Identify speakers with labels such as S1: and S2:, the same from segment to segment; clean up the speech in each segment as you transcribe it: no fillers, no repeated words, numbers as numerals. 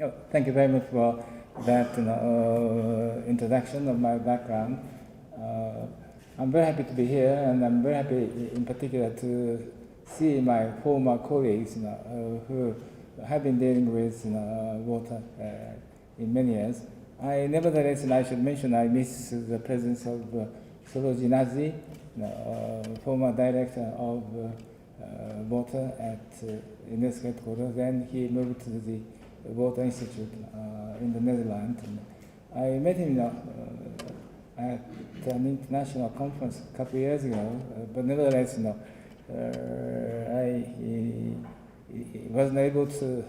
S1: Oh, thank you very much for that introduction of my background. I'm very happy to be here, and I'm very happy in particular to see my former colleagues who have been dealing with water in many years. Nevertheless, I should mention I miss the presence of Soroji Nazi, former director of water at UNESCO headquarters. Then he moved to the Water Institute in the Netherlands. And I met him at an international conference a couple of years ago, but nevertheless, I wasn't able to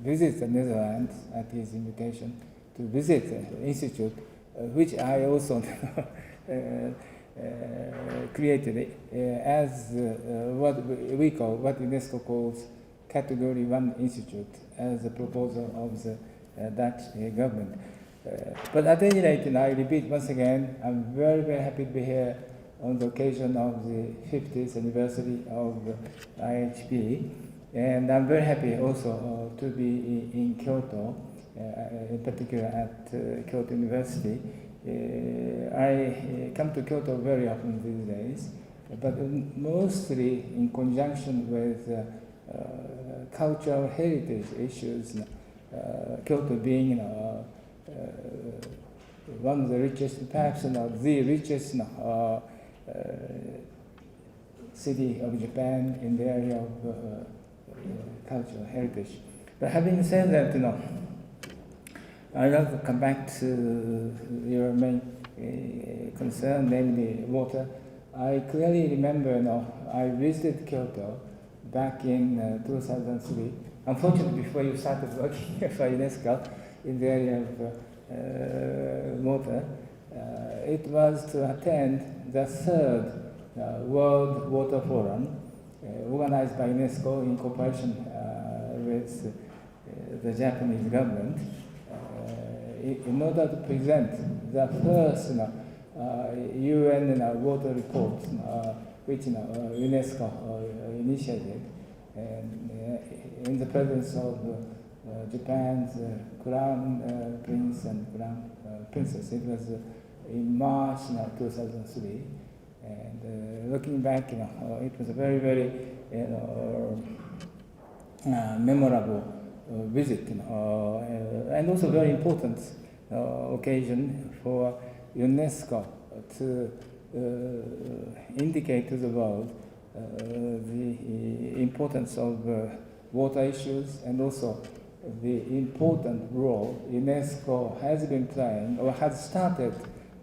S1: visit the Netherlands at his invitation to visit the institute, which I also created as what UNESCO calls Category 1 Institute, as a proposal of the Dutch government. But at any rate, I repeat once again, I'm very, very happy to be here on the occasion of the 50th anniversary of IHP. And I'm very happy also to be in Kyoto, in particular at Kyoto University. I come to Kyoto very often these days, but mostly in conjunction with cultural heritage issues, Kyoto being one of the richest, perhaps the richest city of Japan in the area of cultural heritage. But having said that, I'd like to come back to your main concern, namely water. I clearly remember, I visited Kyoto back in 2003. Unfortunately, before you started working for UNESCO in the area of water, it was to attend the third World Water Forum organized by UNESCO in cooperation with the Japanese government in order to present the first UN water report which UNESCO initiated, and in the presence of Japan's Crown Prince and Crown Princess. It was in March 2003, and looking back, it was a very, very memorable visit, and also very important occasion for UNESCO to indicate to the world the importance of water issues, and also the important role UNESCO has been playing or has started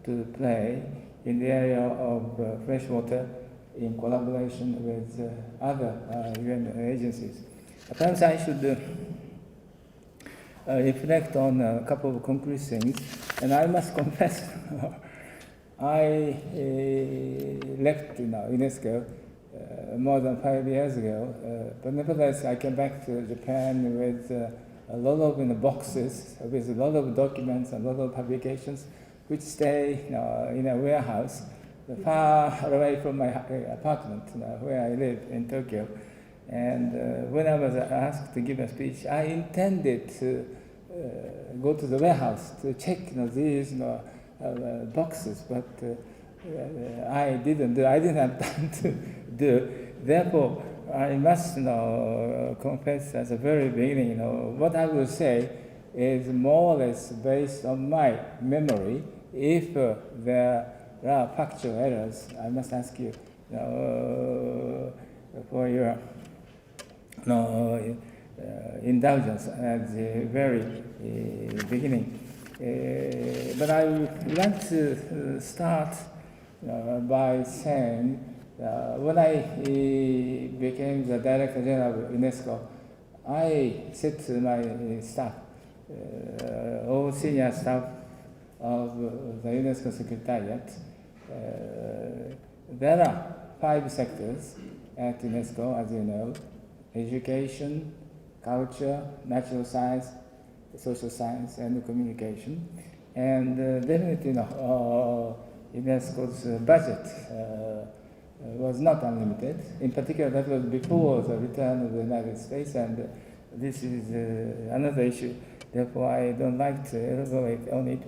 S1: to play in the area of fresh water in collaboration with other UN agencies. Perhaps I should reflect on a couple of concrete things, and I must confess I left UNESCO more than 5 years ago, but nevertheless I came back to Japan with a lot of boxes, with a lot of documents, a lot of publications, which stay in a warehouse far away from my apartment where I live in Tokyo. And when I was asked to give a speech, I intended to go to the warehouse to check these boxes, but I didn't do. I didn't have time to do. Therefore, I must confess at the very beginning, what I will say is more or less based on my memory. If there are factual errors, I must ask you for your indulgence at the very beginning. But I would like to start by saying when I became the Director General of UNESCO, I said to my staff, all senior staff of the UNESCO Secretariat, there are 5 sectors at UNESCO, as you know: education, culture, natural science, social science, and communication. And definitely, UNESCO's budget was not unlimited. In particular, that was before the return of the United States, and this is another issue. Therefore, I don't like to elaborate on it.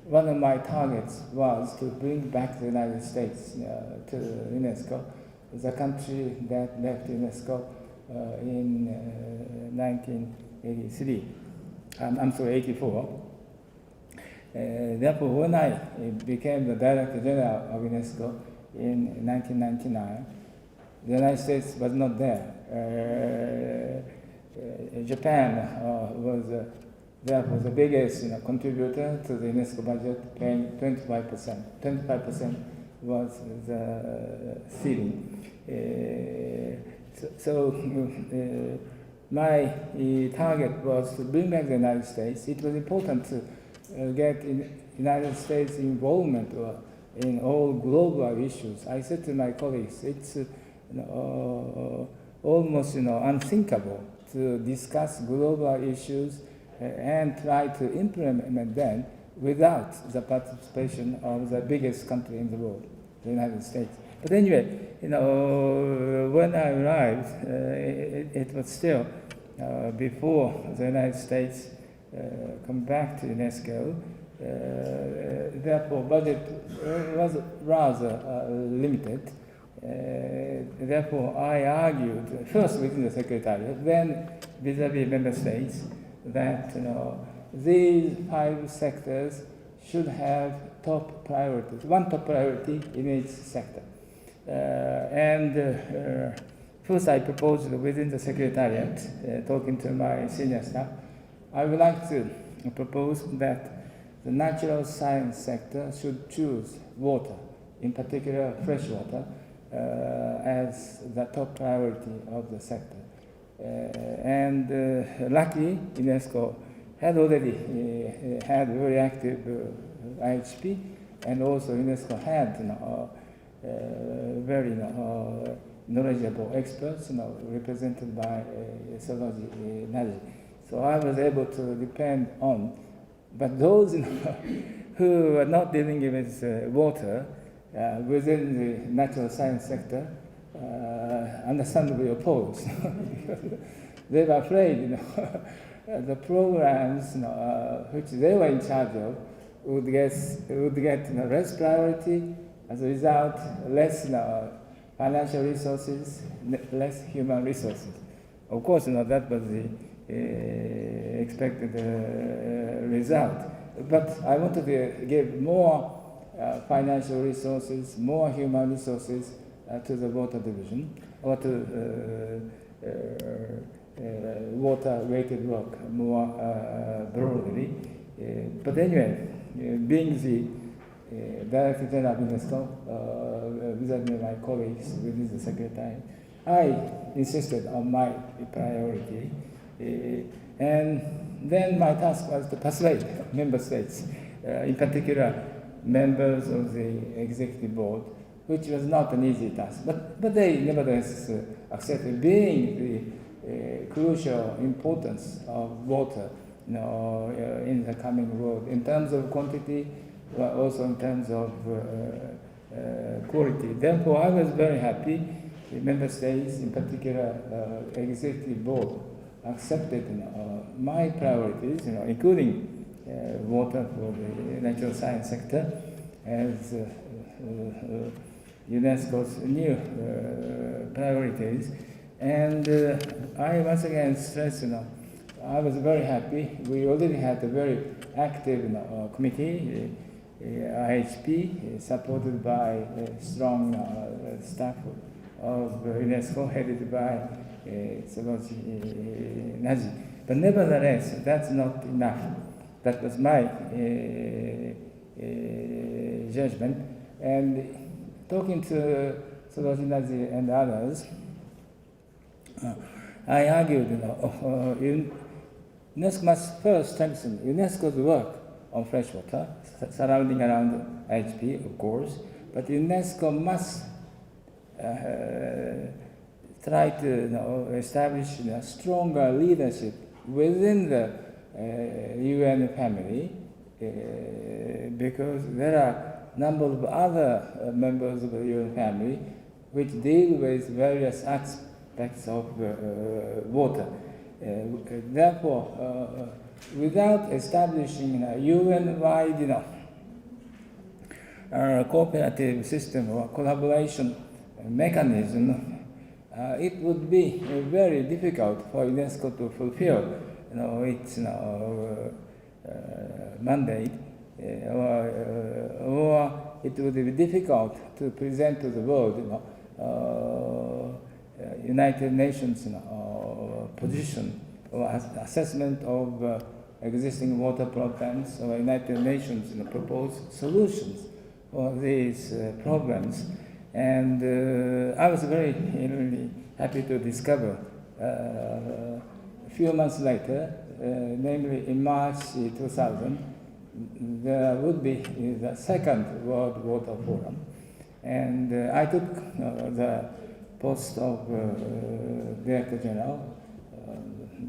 S1: One of my targets was to bring back the United States to UNESCO, the country that left UNESCO in 1983. I'm sorry, 84. Therefore, when I became the Director General of UNESCO in 1999, the United States was not there. Japan was therefore the biggest contributor to the UNESCO budget, paying 25%. 25% was the ceiling. My target was to bring back the United States. It was important to get United States involvement in all global issues. I said to my colleagues, it's almost unthinkable to discuss global issues and try to implement them without the participation of the biggest country in the world, the United States. But anyway, when I arrived, it was still before the United States come back to UNESCO. Therefore, budget was rather limited. Therefore, I argued first within the Secretariat, then vis-à-vis member states, that these 5 sectors should have top priorities, one top priority in each sector. First, I proposed within the Secretariat, talking to my senior staff, I would like to propose that the natural science sector should choose water, in particular fresh water, as the top priority of the sector. Luckily, UNESCO had already had very active IHP, and also UNESCO had very knowledgeable experts represented by Soloji Naji. So I was able to depend on, but those who are not dealing with water within the natural science sector understandably opposed. They were afraid the programs which they were in charge of would get less priority, as a result less financial resources, less human resources. Of course, that was the expected result. But I wanted to give more financial resources, more human resources to the water division, or to water-weighted rock more broadly. But anyway, being the Director General of UNESCO, vis-à-vis my colleagues within the Secretary, I insisted on my priority. And then my task was to persuade member states, in particular members of the executive board, which was not an easy task. But they nevertheless accepted, being the crucial importance of water in the coming world, in terms of quantity, but also in terms of quality. Therefore, I was very happy the member states, in particular executive board, accepted my priorities, including water for the natural science sector, as UNESCO's new priorities. And I once again stress, I was very happy. We already had a very active committee, IHP, supported by strong staff of UNESCO, headed by Soloji Naji. But nevertheless, that's not enough. That was my judgment. And talking to Soloji Naji and others, I argued, UNESCO must first strengthen UNESCO's work on freshwater, surrounding around IHP, of course, but UNESCO must try to establish stronger leadership within the UN family, because there are a number of other members of the UN family which deal with various aspects of water. Therefore, without establishing a UN-wide cooperative system or collaboration mechanism, it would be very difficult for UNESCO to fulfill its mandate, or it would be difficult to present to the world United Nations position or assessment of existing water problems, or United Nations proposed solutions for these problems. And I was very really happy to discover a few months later, namely in March 2000, there would be the second World Water Forum. And I took the post of Director General,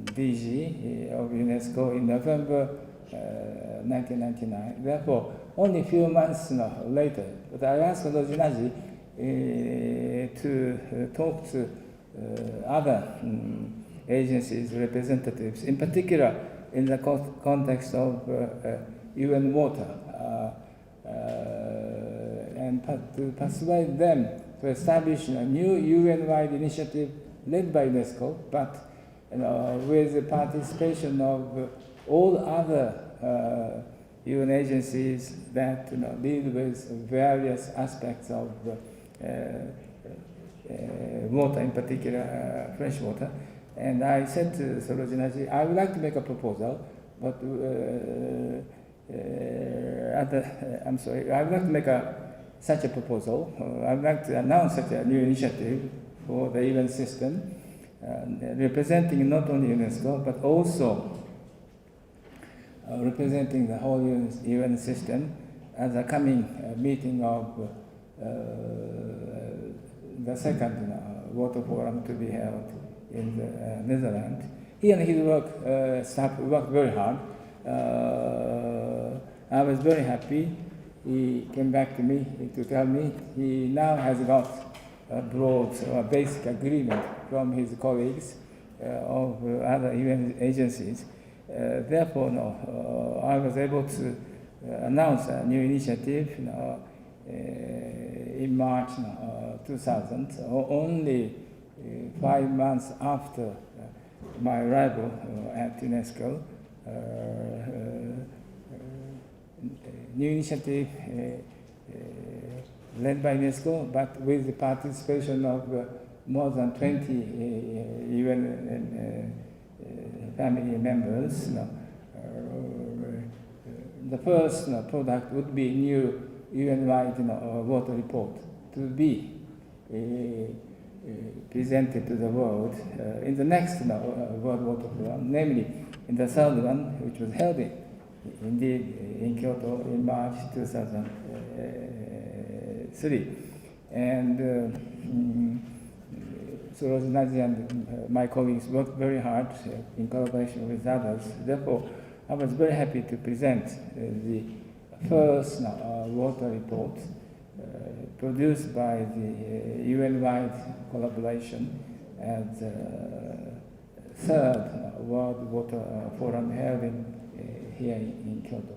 S1: DG of UNESCO in November 1999. Therefore, only a few months later, but I asked Rojinaji to talk to other agencies, representatives, in particular in the context of UN water, and to persuade them to establish a new UN-wide initiative led by UNESCO, but with the participation of all other UN agencies that deal with various aspects of water, in particular fresh water. And I said to Sorojinaji, I would like to make a proposal, but I'm sorry, I would like to make such a proposal. I would like to announce such a new initiative for the UN system, representing not only UNESCO, but also representing the whole UN system as a coming meeting of the second water forum to be held in the Netherlands. He and his staff worked very hard. I was very happy. He came back to me to tell me he now has got a broad or basic agreement from his colleagues of other UN agencies. Therefore, I was able to announce a new initiative in March 2000, only 5 months after my arrival at UNESCO. New initiative led by UNESCO, but with the participation of more than 20 UN family members. The first product would be new UN-wide water report to be presented to the world in the next World Water Forum, namely in the third one, which was held in Kyoto in March 2003. And so Rosinaji and my colleagues worked very hard in collaboration with others. Therefore, I was very happy to present the first water report produced by the UN-wide collaboration at the third World Water Forum held here in Kyoto.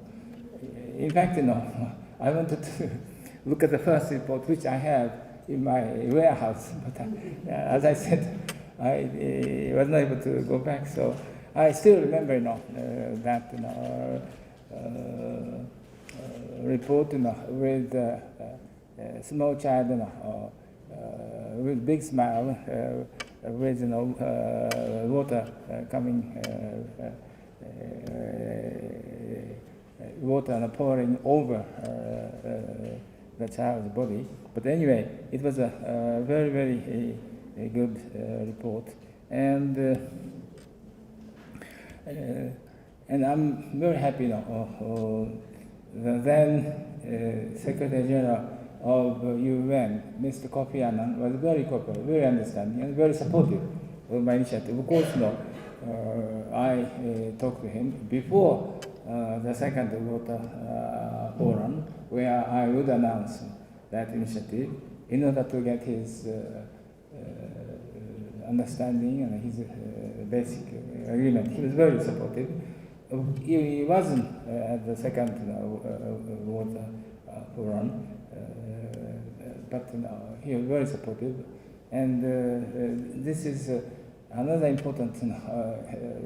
S1: In fact, I wanted to look at the first report, which I have in my warehouse, but as I said, I was not able to go back. So I still remember, that report, with a small child, with big smile, with water coming, water pouring over the child's body. But anyway, it was a very, very good report, and I'm very happy now. The then Secretary General of UN, Mr. Kofi Annan, was very cooperative, very understanding, and very supportive of my initiative. Of course, I talked to him before the second water forum, where I would announce that initiative in order to get his understanding and his basic agreement. He was very supportive. He wasn't at the second water forum, but he was very supportive. And this is another important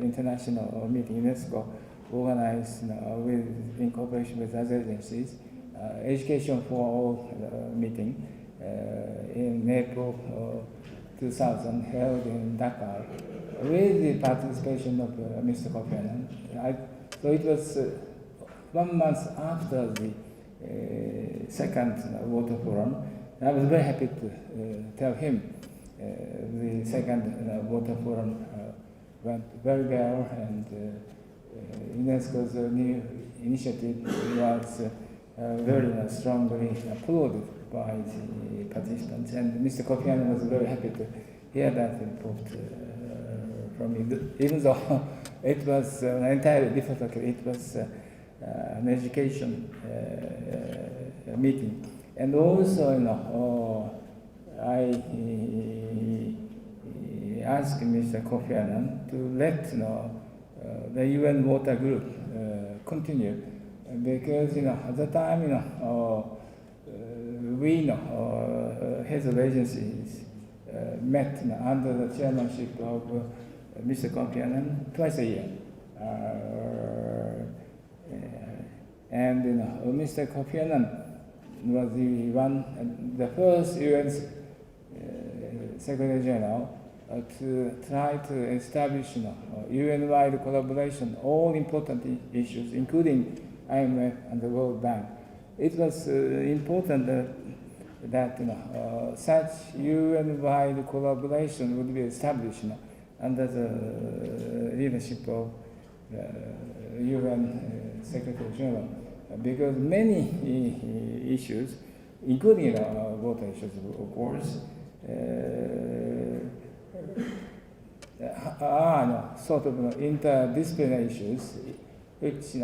S1: international meeting UNESCO organized in cooperation with other agencies, Education for All meeting in April 2000, held in Dakar, with the participation of Mr. Kofi Annan. So it was 1 month after the second water forum. I was very happy to tell him the second water forum went very well, and UNESCO's new initiative was very strongly applauded by the participants, and Mr. Kofi Annan was very happy to hear that report from me, even though it was entirely different. It was an education meeting, and also I asked Mr. Kofi Annan to let the UN Water Group continue, because at the time we heads of agencies met under the chairmanship of Mr. Kofi Annan twice a year, and Mr. Kofi Annan was the first UN Secretary General to try to establish UN-wide collaboration, all important issues, including IMF and the World Bank. It was important that such UN-wide collaboration would be established under the leadership of UN Secretary General, because many issues, including water issues, of course, are sort of interdisciplinary issues which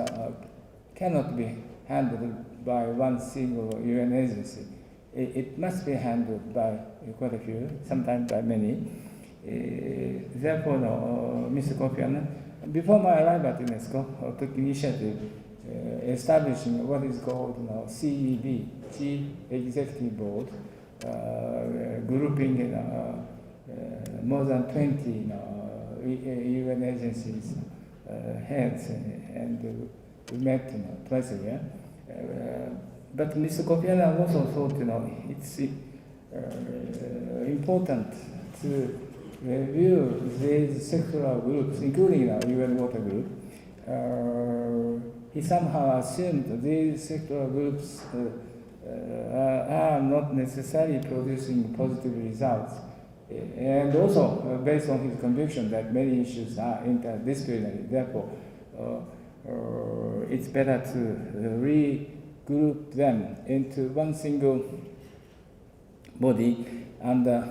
S1: cannot be handled by one single UN agency. It must be handled by quite a few, sometimes by many. Therefore, Mr. Kofi Annan, before my arrival at UNESCO, took initiative establishing what is called CEB, Chief Executive Board, grouping more than 20 UN agencies heads, and we met twice a year. But Mr. Kofi Annan also thought it's important to review these sectoral groups, including UN Water Group. He somehow assumed these sectoral groups are not necessarily producing positive results, and also based on his conviction that many issues are interdisciplinary. Therefore, it's better to regroup them into one single body under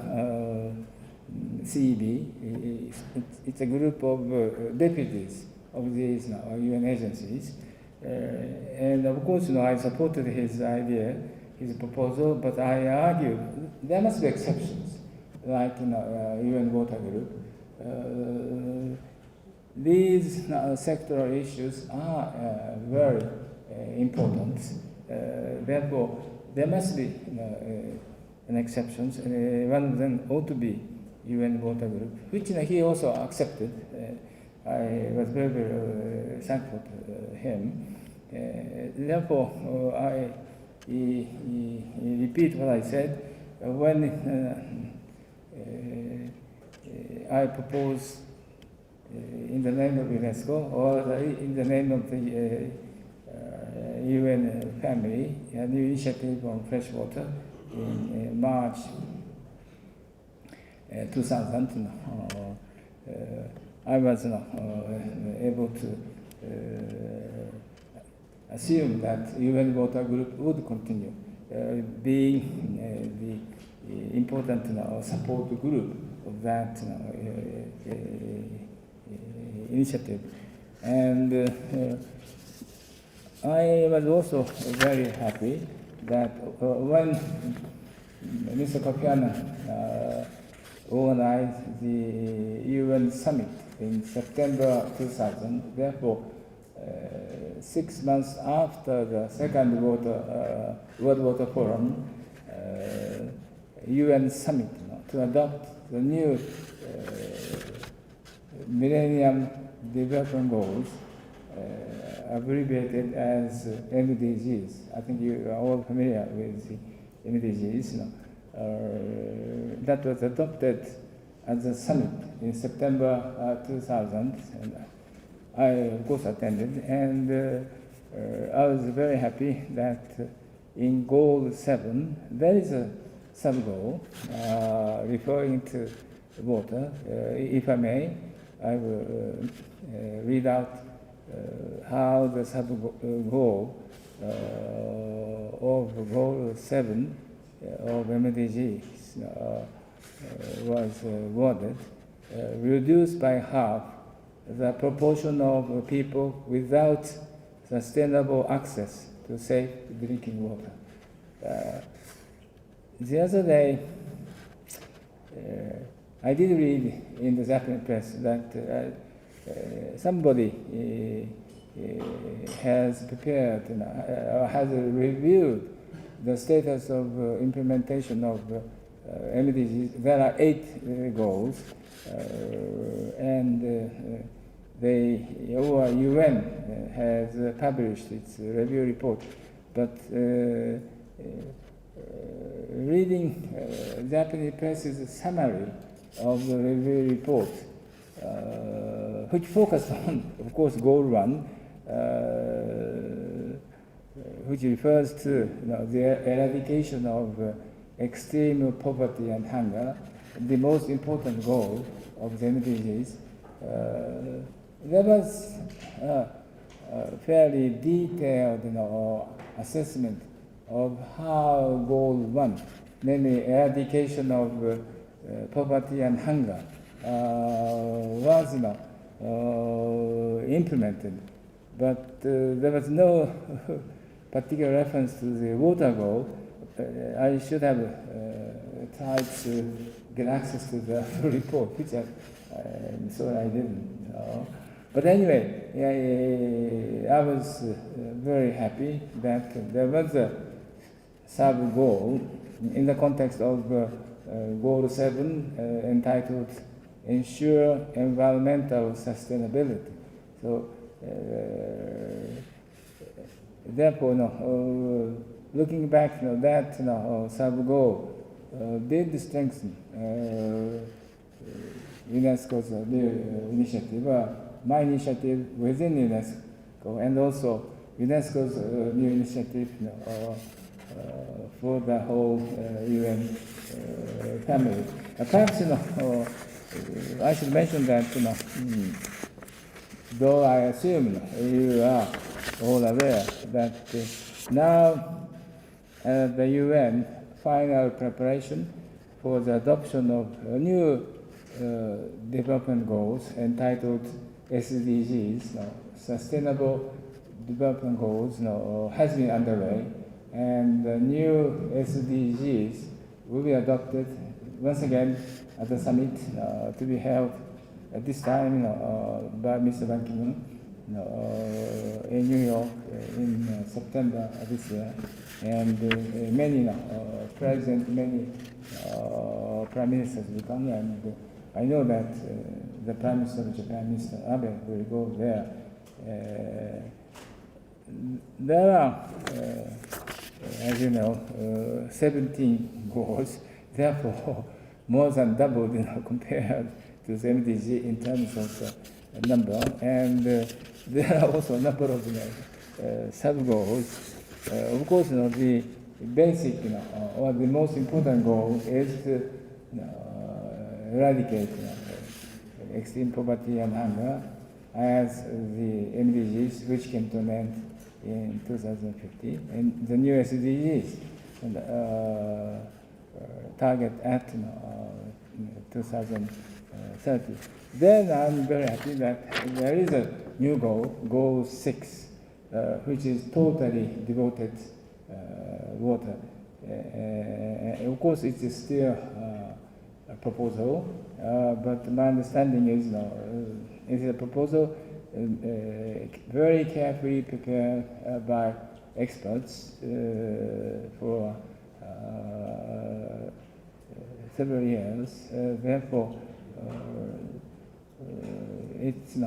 S1: CEB. It's a group of deputies of these UN agencies. And of course, I supported his idea, his proposal, but I argued there must be exceptions, like UN Water Group. These sectoral issues are very important. Therefore, there must be an exceptions. One of them ought to be UN Water Group, which he also accepted. I was very, very thankful to him. Therefore, I repeat what I said when I proposed in the name of UNESCO or in the name of the UN family a new initiative on fresh water in March 2000. I was able to assume that UN Water Group would continue being the important support group of that initiative. And I was also very happy that when Mr. Kofi Annan organized the UN summit in September 2000. Therefore, 6 months after the second World Water Forum, UN summit to adopt the new Millennium Development Goals, abbreviated as MDGs. I think you are all familiar with the MDGs. That was adopted at the summit in September 2000. And I, of course, attended, and I was very happy that in Goal 7, there is a sub-goal referring to water. If I may, I will read out how the sub-goal of Goal 7 of MDGs was worded: reduce by half the proportion of people without sustainable access to safe drinking water. The other day, I did read in the Japanese press that somebody has prepared, has reviewed the status of implementation of MDGs. There are 8 goals, and UN has published its review report. But reading Japanese press's summary of the review report, which focused on, of course, Goal 1, which refers to the eradication of extreme poverty and hunger, the most important goal of the MDGs. There was a fairly detailed assessment of how Goal 1, namely eradication of poverty and hunger, was implemented. But there was no particular reference to the water goal. I should have tried to get access to the report, which I'm sorry I didn't. But anyway, I was very happy that there was a sub-goal in the context of Goal 7 entitled Ensure Environmental Sustainability. So, therefore, looking back, that sub-goal did strengthen UNESCO's new initiative, my initiative within UNESCO, and also UNESCO's new initiative for the whole UN family. Perhaps, I should mention that, though I assume you are all aware that now the UN final preparation for the adoption of new development goals entitled SDGs, Sustainable Development Goals, has been underway, and the new SDGs will be adopted once again at the summit to be held at this time by Mr. Ban Ki-moon in New York in September this year, and many presidents, many prime ministers will come, and I know that the Prime Minister of Japan, Mr. Abe, will go there. There are, as you know, 17 goals, therefore more than doubled compared to the MDG in terms of number, and there are also a number of sub-goals. Of course, the basic, or the most important goal is to eradicate extreme poverty and hunger as the MDGs, which came to an end in 2050, and the new SDGs target at 2030. Then I'm very happy that there is a new goal, Goal 6, which is totally devoted water. Of course, it is still proposal, but my understanding is it is a proposal very carefully prepared by experts for several years. Therefore, it's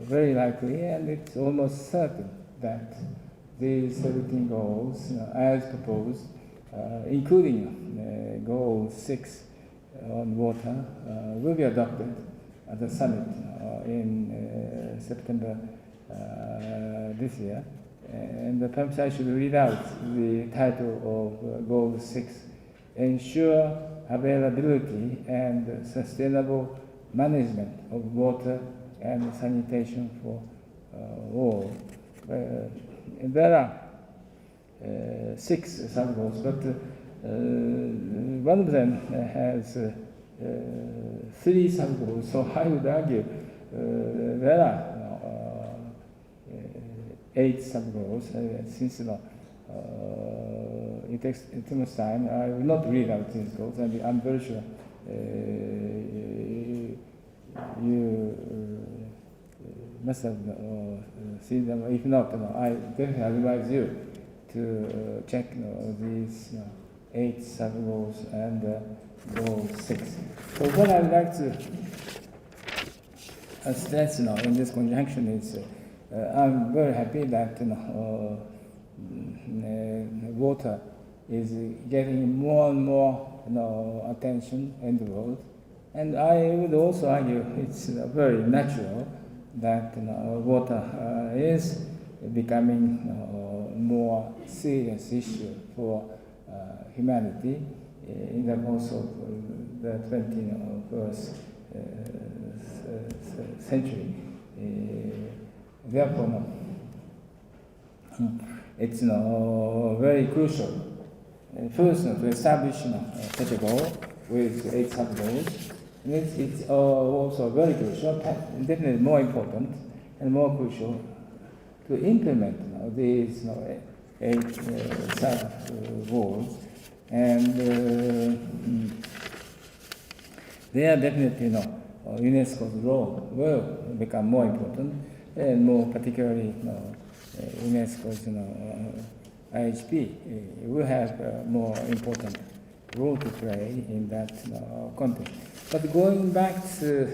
S1: very likely, and it's almost certain that these 17 goals, as proposed, including goal 6 on water, will be adopted at the summit in September this year. And perhaps I should read out the title of goal 6: ensure availability and sustainable management of water and sanitation for all. There are 6 sub-goals, but one of them has 3 sub-goals, so I would argue there are 8 sub-goals. Since it takes too much time, I will not read out these goals, and I'm very sure you must have seen them. If not, I definitely advise you to check these 8 sub-goals and goal 6. So what I would like to stress in this conjunction is I'm very happy that water is getting more and more attention in the world, and I would also argue it's very natural that water is becoming more serious issue for humanity in the course of the 21st century. Therefore, it's very crucial first to establish such a goal with 8 sub-goals. It's also very crucial, definitely more important and more crucial, to implement these 8 sub-goals. And they are definitely UNESCO's role will become more important, and more particularly UNESCO's IHP will have a more important role to play in that context. But going back to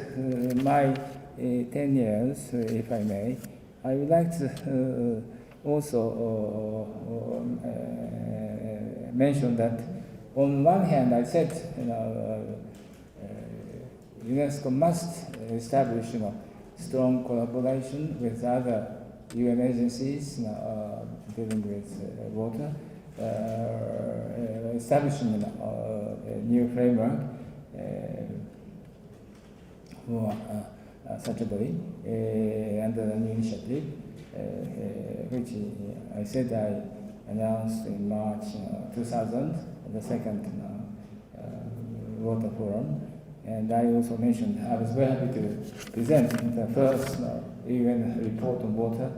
S1: my 10 years, if I may, I would like to also mention that on one hand, I said UNESCO must establish strong collaboration with other UN agencies dealing with water, establishing a new framework for such a body under a new initiative, which I said I announced in March 2000, the second Water Forum. And I also mentioned I was very happy to present the first UN report on water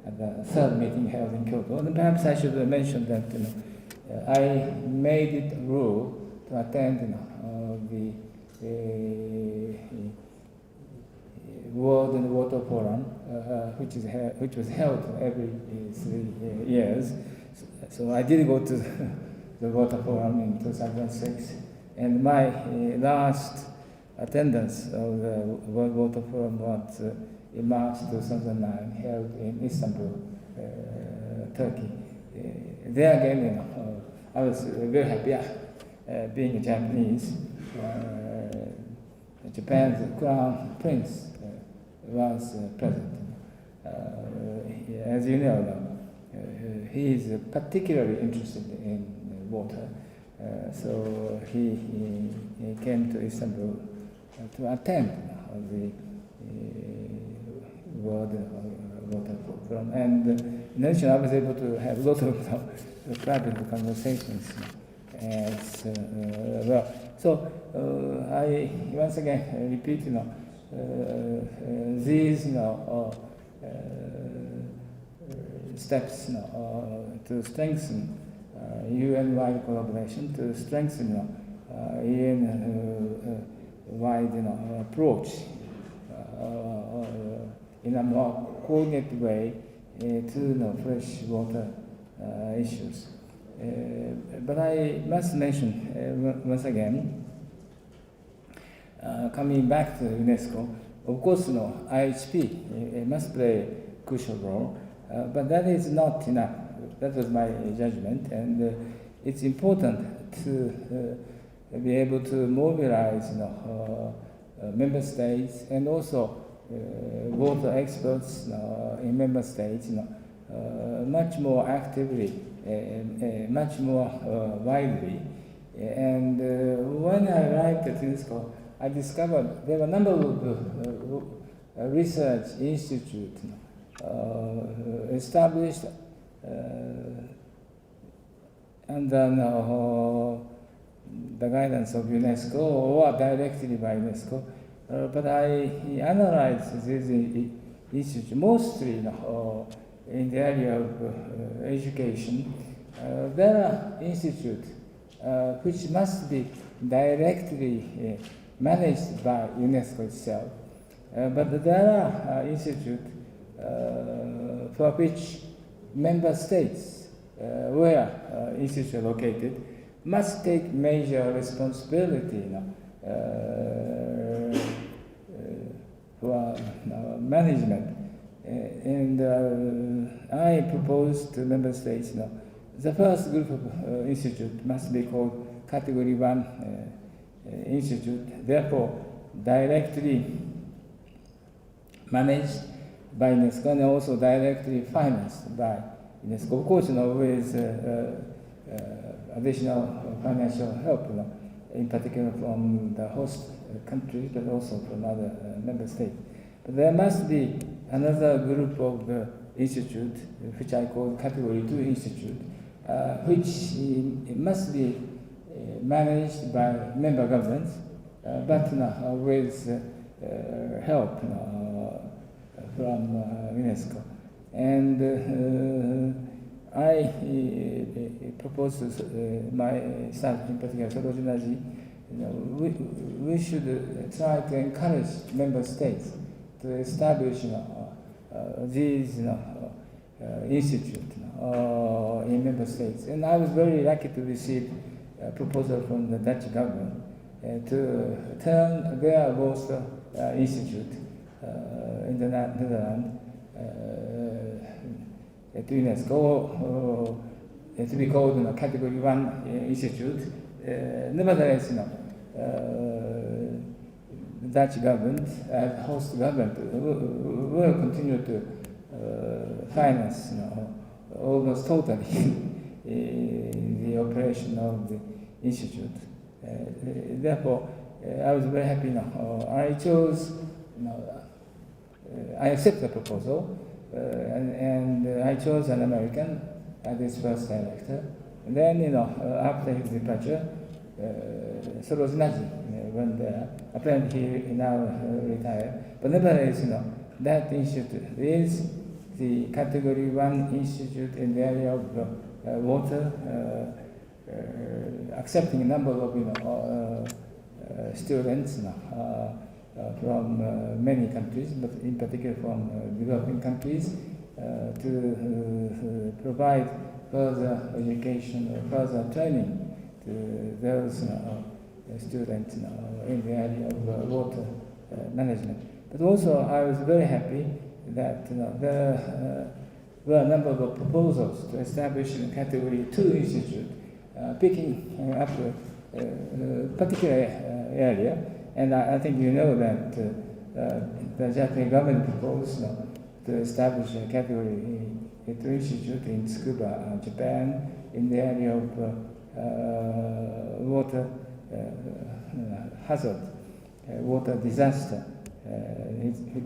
S1: at the third meeting held in Kyoto. And perhaps I should mention that I made it a rule to attend the World and Water Forum, which was held every 3 years. So I did go to the Water Forum in 2006, and my last attendance of the World Water Forum was in March 2009, held in Istanbul, Turkey. There again, I was very happy, being a Japanese. Japan's Crown Prince was present. As you know, he is particularly interested in water, so he came to Istanbul to attend the World Water Forum. And in addition, I was able to have a lot of private conversations as well. So I once again repeat, these steps to strengthen UN-wide collaboration, to strengthen wide approach in a more coordinated way to fresh water issues. But I must mention once again, coming back to UNESCO, of course, IHP must play a crucial role, but that is not enough. That was my judgment, and it's important to be able to mobilize member states and also water experts in member states much more actively, much more widely. And when I arrived at UNESCO, I discovered there were a number of research institutes established under the guidance of UNESCO or directly by UNESCO. But I analyzed these institutes mostly in the area of education. There are institutes which must be directly managed by UNESCO itself, but there are institutes for which member states, where institutes are located, must take major responsibility for management. And I proposed to member states, the first group of institute must be called Category 1 institute, therefore directly managed by UNESCO and also directly financed by UNESCO. Of course, with additional financial help, in particular from the host countries, but also from other member states. But there must be another group of institutes, which I call Category 2 Institute, which must be managed by member governments, but with help from UNESCO. And I proposed to my staff, in particular Sorojinaji, we should try to encourage member states to establish these institutes in member states. And I was very lucky to receive a proposal from the Dutch government to turn their water institute in the Netherlands to UNESCO, to be called Category 1 Institute. Nevertheless, the Dutch government, as host government, will continue to finance almost totally the operation of the institute. Therefore, I was very happy. I chose, I accept the proposal, and I chose an American as his first director. And then, after his departure, Sorojinaji went there. Apparently, he now retired. But nevertheless, that institute is the Category 1 institute in the area of water, accepting a number of students from many countries, but in particular from developing countries, to provide further education or further training to those students in the area of water management. But also, I was very happy that there were a number of proposals to establish a Category 2 institute, picking up a particular area. And I think you know that the Japanese government proposed to establish a Category 2 institute in Tsukuba, Japan, in the area of water hazard, water disaster.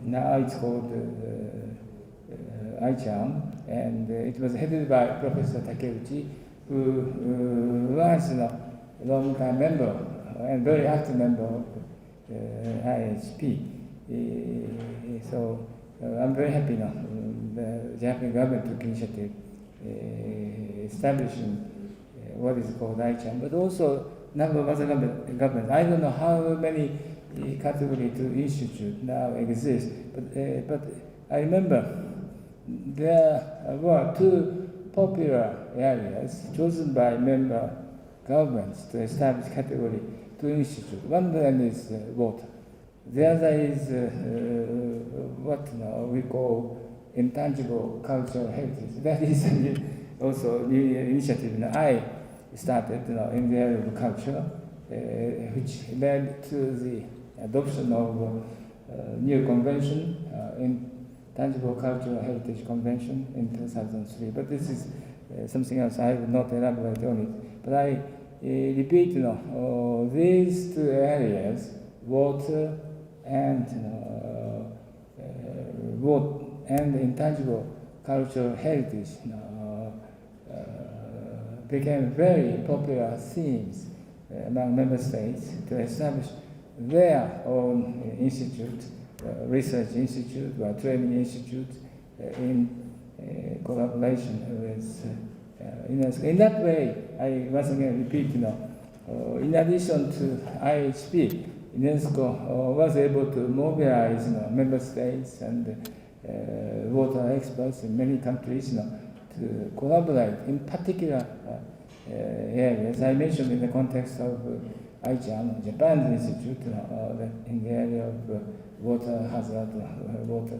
S1: Now it's called ICHAM, and it was headed by Professor Takeuchi, who was a long-time member and very active member of IHP. So I'm very happy now. The Japanese government took initiative establishing what is called ICHAM, but also number of other governments. I don't know how many category 2 institutes now exist, but I remember there were 2 popular areas chosen by member governments to establish category 2 institutes. One of them is water. The other is what we call intangible cultural heritage. That is also the initiative I started in the area of culture, which led to the adoption of new convention, Intangible Cultural Heritage Convention in 2003. But this is something else. I will not elaborate on it. But I repeat, these 2 areas, water and intangible cultural heritage, became very popular themes among member states to establish their own institute, research institute or training institute in collaboration with UNESCO. In that way, I once again repeat, in addition to IHP, UNESCO was able to mobilize member states and water experts in many countries to collaborate in particular areas. I mentioned in the context of ICHAM, Japan's institute, in the area of water hazard, water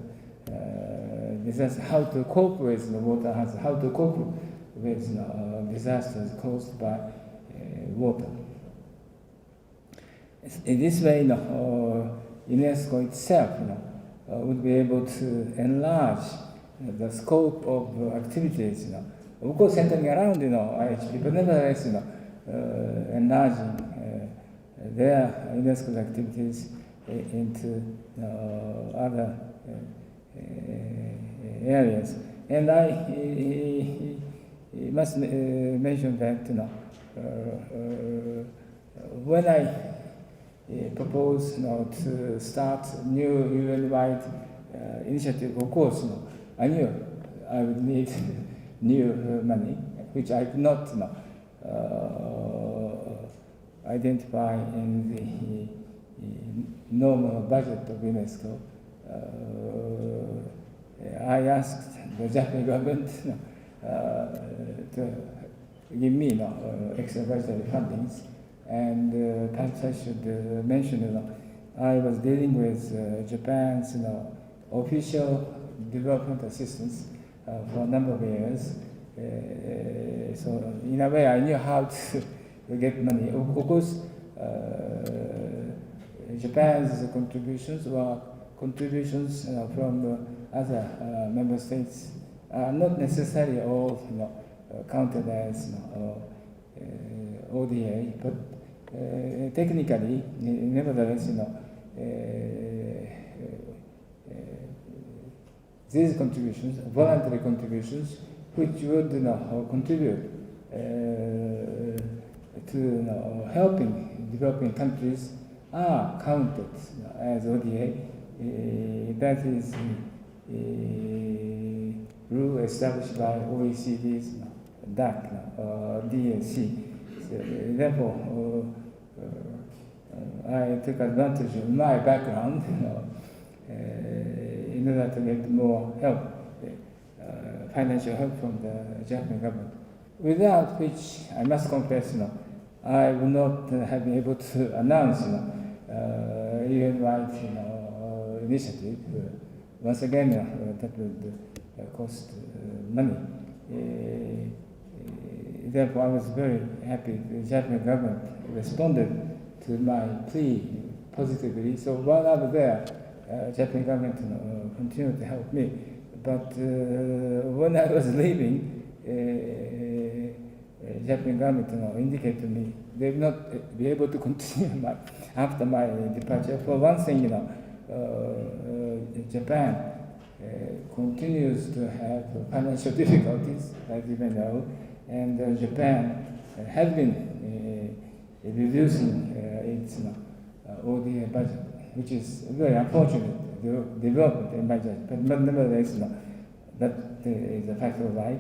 S1: disaster, how to cope with water hazard, how to cope with disasters caused by water. In this way, UNESCO itself would be able to enlarge the scope of activities, of course centering around IHP, but nevertheless enlarging their UNESCO activities into other areas. And I must mention that when I propose to start new UN-wide initiative, of course, I knew I would need new money, which I could not identify in the normal budget of UNESCO. I asked the Japanese government to give me extra budgetary fundings, and perhaps I should mention I was dealing with Japan's official development assistance for a number of years. So in a way I knew how to get money. Of course, Japan's contributions were contributions from other member states, not necessarily all counted as ODA, but technically, nevertheless, these contributions, voluntary contributions, which would contribute to helping developing countries, are counted as ODA. That is the rule established by OECD's DAC, DAC. So, therefore, I took advantage of my background in order to get more help, financial help from the Japanese government. Without which, I must confess, I would not have been able to announce, UN-wide, initiative. Once again, that would cost money. Therefore, I was very happy the Japanese government responded to my plea positively. So while I was there, Japanese government continued to help me. But when I was leaving, Japanese government indicated to me they would not be able to continue after my departure. For one thing, Japan continues to have financial difficulties, as you may know, and Japan has been reducing its ODA budget, which is a very unfortunate development in my judgment. But nevertheless, that is a fact of life.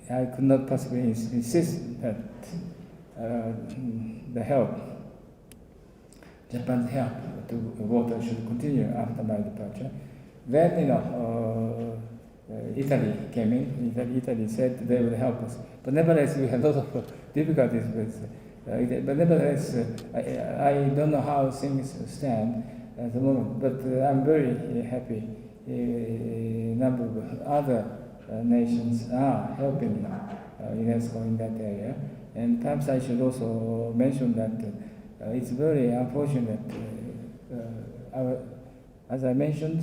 S1: I could not possibly insist that the help, Japan's help to water should continue after my departure. Then, Italy came in. Italy said they would help us. But nevertheless, we had a lot of difficulties with it. But nevertheless, I don't know how things stand at the moment. But I'm very happy. A number of other nations are helping UNESCO in that area. And perhaps I should also mention that it's very unfortunate. As I mentioned,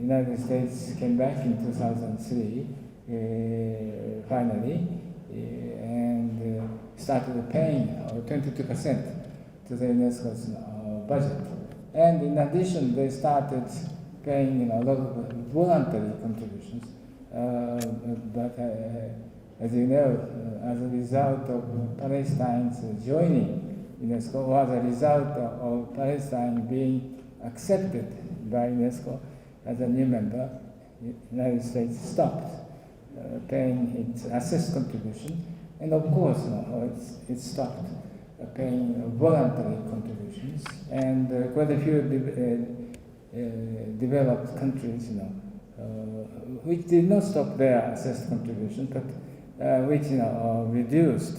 S1: United States came back in 2003, finally, and started paying 22% to the UNESCO's budget. And in addition, they started paying a lot of voluntary contributions. But as you know, as a result of Palestine's joining UNESCO, or as a result of Palestine being accepted by UNESCO as a new member, the United States stopped paying its assessed contribution, and of course, it stopped paying voluntary contributions, and quite a few developed countries, which did not stop their assessed contribution, but which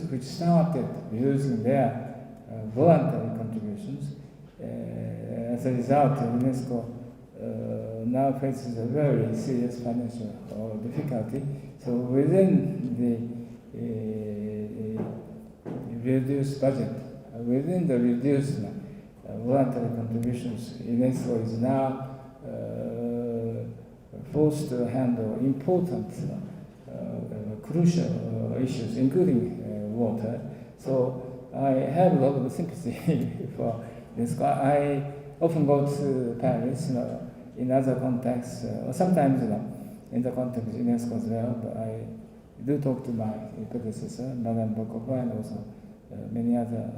S1: which started using their voluntary contributions. As a result, UNESCO now faces a very serious financial difficulty. So within the reduced budget, within the reduced voluntary contributions, UNESCO is now forced to handle important, crucial issues, including water. So I have a lot of sympathy for UNESCO. I often go to Paris, in other contexts, or sometimes, in the context of UNESCO as well. But I do talk to my predecessor, Madame Bokova, and also many other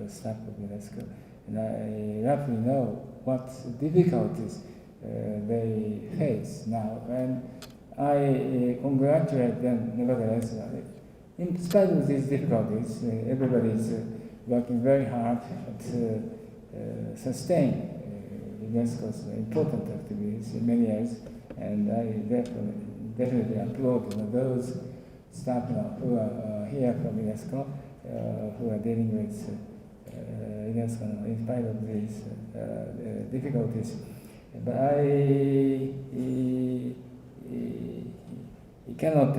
S1: staff of UNESCO, and I roughly know what difficulties they face now, and I congratulate them nevertheless. In spite of these difficulties, everybody is working very hard to sustain UNESCO's important activities in many areas, and I definitely applaud those staff who are here from UNESCO, who are dealing with UNESCO in spite of these difficulties. But I cannot,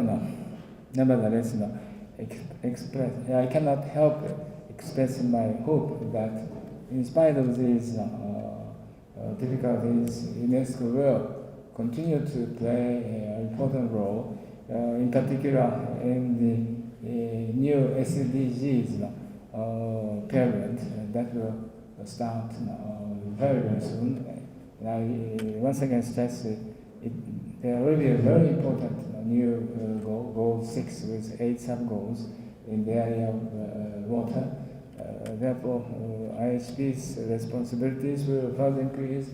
S1: nevertheless, I cannot help expressing my hope that in spite of these difficulties, UNESCO will continue to play an important role, in particular in the new SDGs period that will start very, very soon. And I once again stress there will be a very important new goal 6 with 8 sub-goals in the area of water. Therefore, IHP's responsibilities will further increase.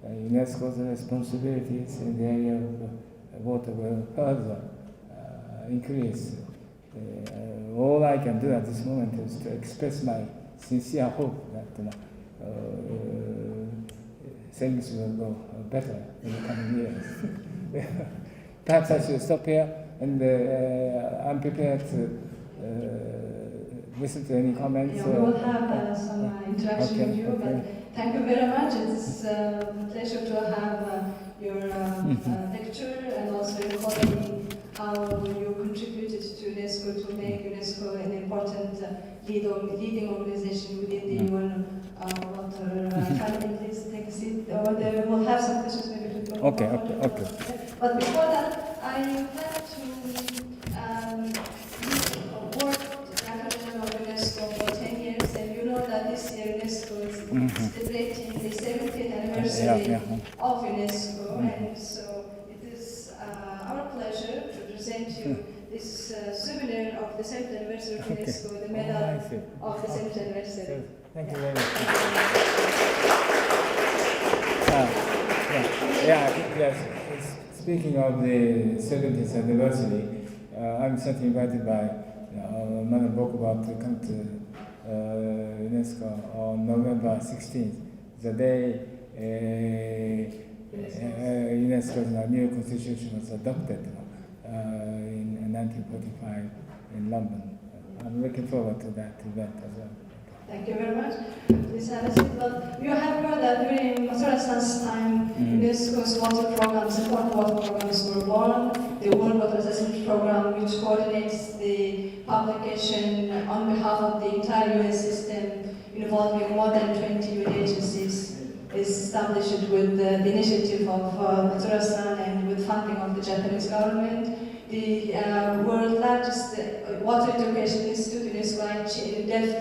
S1: UNESCO's responsibilities in the area of water will further increase. All I can do at this moment is to express my sincere hope that things will go better in the coming years. Perhaps I should stop here, and I'm prepared to listen to any comments.
S2: Yeah, we will have some interaction with you, but thank you very much. It's a pleasure to have your lecture and also your colleague, how you contributed to UNESCO to make UNESCO an important leading organization within the UN water family. Please take a seat. We'll have some questions maybe to go.
S1: Okay.
S2: But before that, I plan to work of UNESCO for 10 years, and you know that this year UNESCO is celebrating the 70th anniversary of UNESCO, and so it is our pleasure to present you this souvenir of the 70th anniversary of UNESCO, the medal of the 70th anniversary.
S1: Thank you very much. Yes, it's speaking of the 70th anniversary, I'm certainly invited by Madam Bokuba to come to UNESCO on November 16th, the day UNESCO's new constitution was adopted in 1945 in London. I'm looking forward to that event as well.
S2: Thank you very much. Please have a seat. Well, you have heard that during Matsuura-san's time, UNESCO's water programs, important water programs were born. The World Water Assessment Program, which coordinates the publication on behalf of the entire UN system involving more than 20 UN agencies, is established with the initiative of Matsuura-san and with funding of the Japanese government. The world's largest water education institute, UNESCO,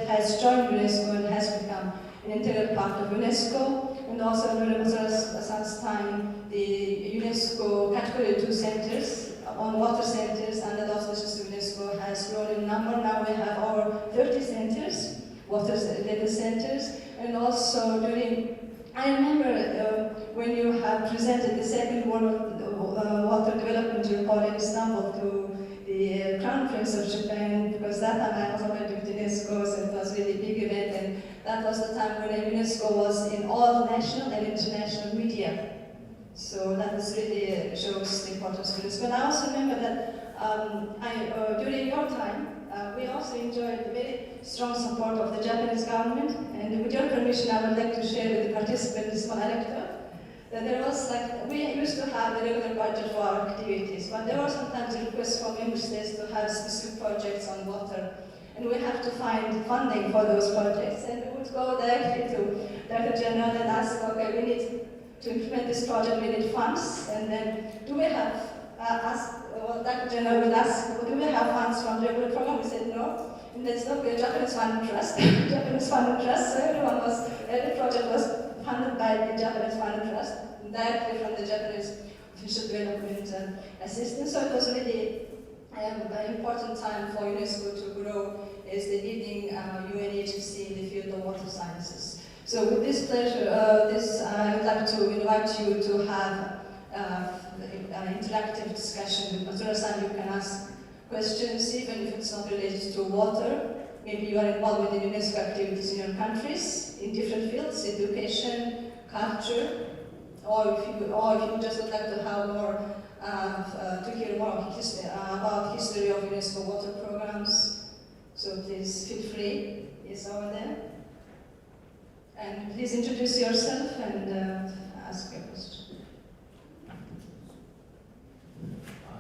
S2: has joined UNESCO and has become an integral part of UNESCO. And also during Matsuura-san's time, the UNESCO Category 2 centers on water centers and the auspices of UNESCO has grown in number. Now we have over 30 centers, water-related centers, and also I remember when you have presented the second World Water Development Report in Istanbul to the Crown Prince of Japan, because that time I was already with UNESCO, so it was really a big event, and that was the time when UNESCO was in all national and international media. So that was really shows the importance of UNESCO. And I also remember that during your time, we also enjoyed very strong support of the Japanese government, and with your permission, I would like to share with the participants this one anecdote. That there was we used to have a regular budget for our activities, but there were sometimes requests from member states to have specific projects on water, and we have to find funding for those projects. And we would go directly to Dr. General and ask, okay, we need to implement this project, we need funds, and then do we have Dr. General would ask, do we have funds from the regular program? We said no. And then so the Japanese Fund Trust, Japanese Fund Trust, so every project was funded by the Japanese Fund Trust, directly from the Japanese Official Development Assistance. So it was really an important time for UNESCO to grow as the leading UN agency in the field of water sciences. So with this pleasure, I would like to invite you to have an interactive discussion with Matsuura-san. You can ask questions, even if it's not related to water. Maybe you are involved with the UNESCO activities in your countries, in different fields, education, culture, or if you just would like to have more, to hear more about history of UNESCO water programs. So please feel free. Yes, over there. And please introduce yourself and ask a question.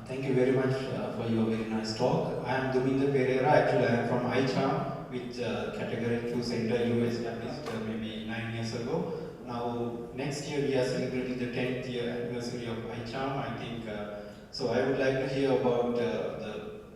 S3: Thank you very much for your very nice talk. I am Duminder Pereira. Actually, I am from ICHAM, which Category 2 Center you established maybe 9 years ago. Now, next year we are celebrating the 10th year anniversary of ICHAM. I think so. I would like to hear about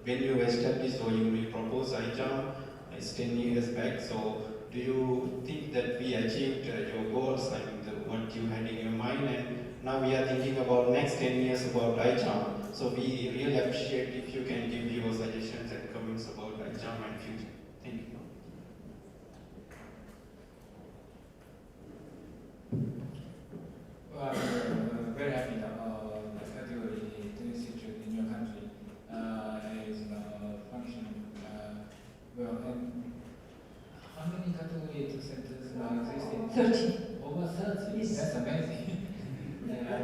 S3: when you established or you proposed ICHAM. It's 10 years back. So, do you think that we achieved your goals? I mean, what you had in your mind, and now we are thinking about next 10 years about ICHAM. So we really appreciate if you can give your suggestions and comments about ICHAM and future. Thank you.
S1: Well, I'm very happy that the category 2 institute in your country is functioning well. And how many category 2 centers now existing?
S2: 30.
S1: Over 30?
S2: Yes.
S1: That's amazing.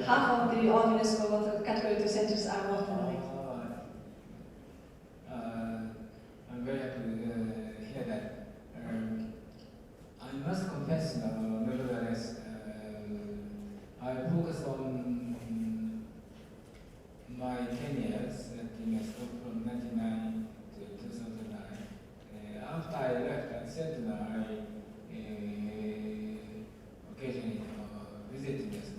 S2: Half of the all UNESCO water category 2 centers are water related.
S1: I'm very happy to hear that. I must confess, nevertheless, I focused on my 10 years at UNESCO from 1999 to 2009. After I left, I said that I occasionally visited UNESCO.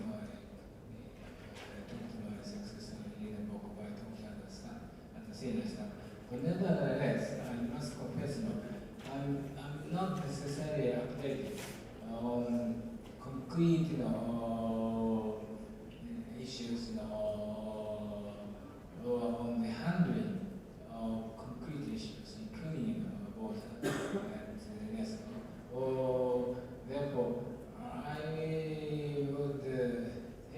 S1: But nevertheless, I must confess, I'm not necessarily updated on concrete, issues, or on the handling of concrete issues, including water and UNESCO. Therefore, I would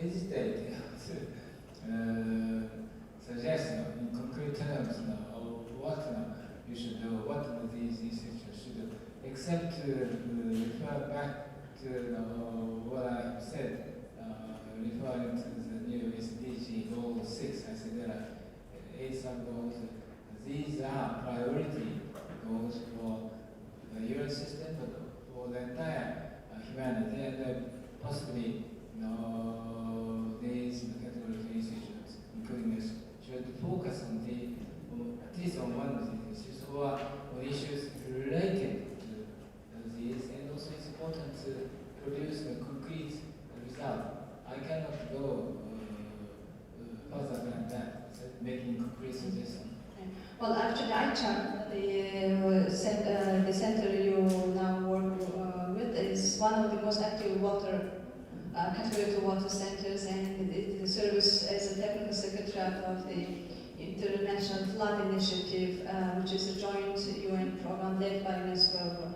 S1: hesitate to these institutions should accept refer back to what I said, referring to the new SDG Goal 6. I said there are 8 sub-goals. These are priority goals for the UN system, but for the entire humanity, and possibly these category of institutions, including this, should focus on at least on one of these issues or on issues related to these, and also it's important to produce a concrete result. I cannot go further than that, making concrete suggestions.
S2: Well, actually, ICHAR, the center you now work with, is one of the most active water category 2 water centers, and it serves as a technical secretariat of the International Flood Initiative, which is a joint UN program led by UNESCO,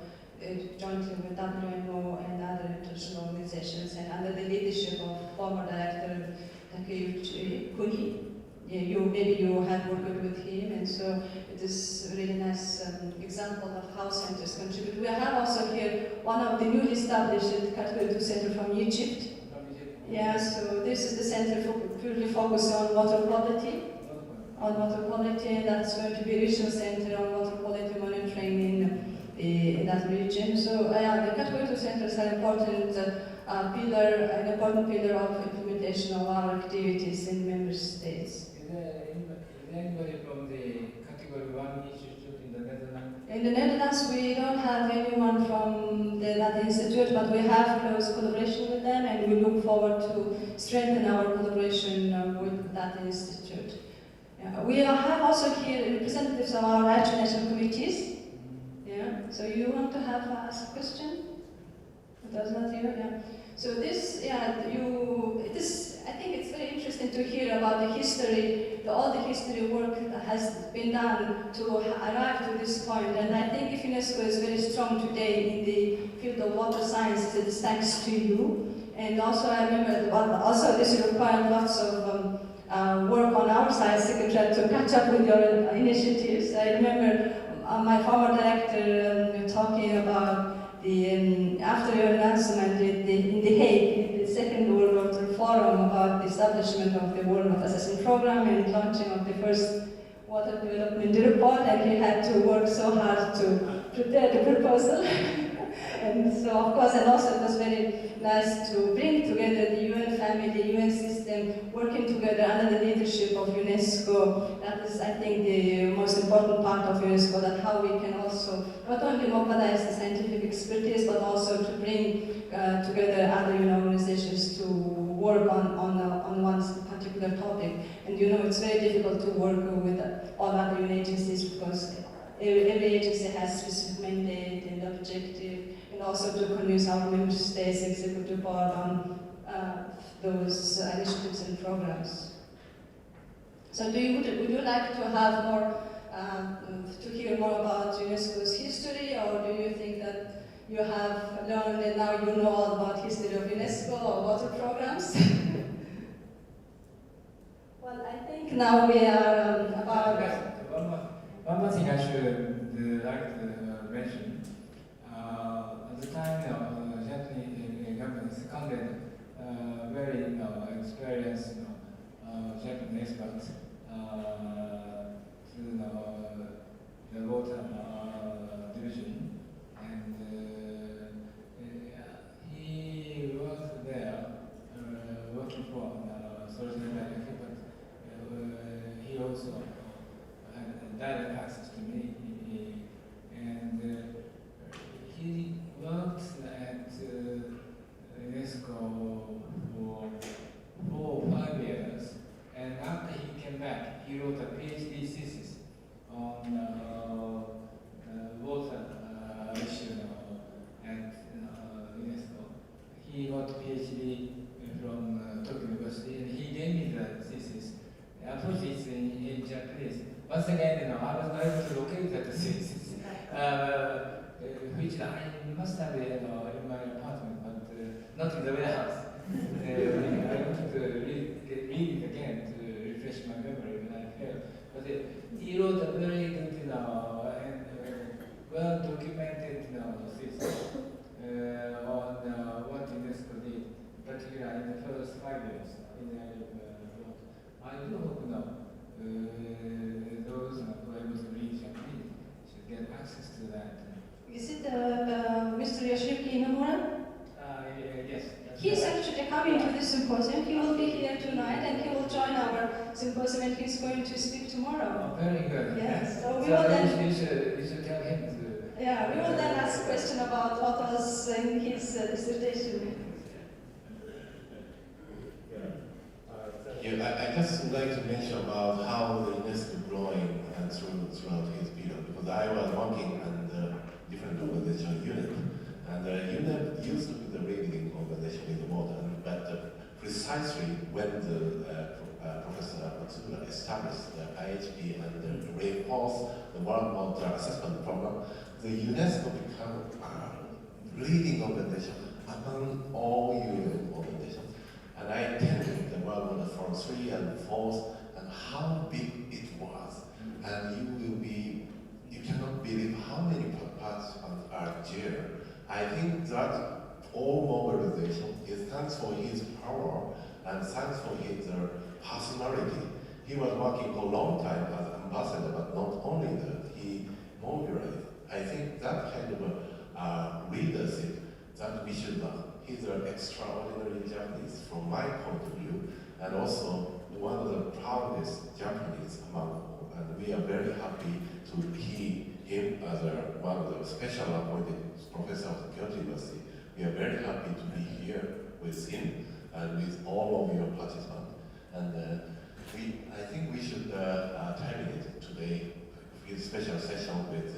S2: jointly with WMO and other international organizations, and under the leadership of former director Koichiro. Maybe you have worked with him, and so it is a really nice example of how centers contribute. We have also here one of the newly established category 2 center from Egypt. Yeah, so this is the center purely focused on water quality. And that's going to be a regional center on water quality monitoring in that region. So the category 2 centers are an important pillar of implementation of our activities in member states.
S1: Is there anybody from the category 1 institute in the Netherlands?
S2: In the Netherlands, we don't have anyone from that institute, but we have close collaboration with them, and we look forward to strengthen our collaboration with that institute. We have also here representatives of our national committees. Yeah. So you want to ask a question? Does not you? Yeah. So this, I think it's very interesting to hear about the history, all the history work that has been done to arrive to this point. And I think if UNESCO is very strong today in the field of water science, it's thanks to you. And also I remember, also this required lots of work on our side, Secretary, to catch up with your initiatives. I remember my former director talking about the after your announcement in The Hague, the second World Water Forum, about the establishment of the World Water Assessment Program and launching of the first water development report, and you had to work so hard to prepare the proposal. And so, of course, and also it was very nice to bring together the UN family, the UN system, working together under the leadership of UNESCO. That is, I think, the most important part of UNESCO, that how we can also not only mobilize the scientific expertise, but also to bring together other organizations to work on one particular topic. And it's very difficult to work with all other UN agencies, because every agency has specific mandate and objective, and also to convince our member states executive board on those initiatives and programs. So would you like to have more, to hear more about UNESCO's history, or do you think that you have learned and now you know all about history of UNESCO or water programs? Well, I think now we are about...
S1: One more thing I should like to mention. At the time, the Japanese government seconded very experienced Japanese experts to the water division, and he worked there, working for Solution Life, but he also had direct access to me, and he worked at UNESCO for 4 or 5 years, and after he came back, he wrote a PhD thesis on water issue at UNESCO. He got a PhD from Tokyo University, and he gave me the thesis. Unfortunately, it's in Japanese. Once again, I was not able to locate that thesis, which I must have in my apartment, but not in the warehouse. I wanted to read it again to refresh my memory when I failed. But he wrote a very good, and access to that.
S2: Is it Mr. Yoshiyuki Inamura?
S1: Yes.
S2: He's actually coming to this symposium. He will be here tonight and he will join our symposium and he's going to speak tomorrow.
S1: Oh, very good.
S2: Yes, so we
S1: So
S2: will then...
S1: you should tell him to...
S2: Yeah, we will then ask a question about what was in his dissertation.
S4: Yeah, I just would like to mention about how the UNESCO growing throughout his period, because I was working on the different organization unit, and UNEP used to be the regulating organization in the world, but precisely when the Professor Matsuura established the IHP and reinforced the World Water Assessment Program, the UNESCO became a leading organization among all UN organizations. And I attended the World Water Forum 3 and 4, and how big it was. And you cannot believe how many participants are there. I think that all mobilization is thanks for his power and thanks for his personality. He was working for a long time as ambassador, but not only that, he mobilized. I think that kind of leadership that we should learn. He's an extraordinary Japanese from my point of view, and also one of the proudest Japanese among all. And we are very happy to hear him as one of the special appointed professor of the Kyoto University. We are very happy to be here with him and with all of your participants. And I think we should terminate today with a special session with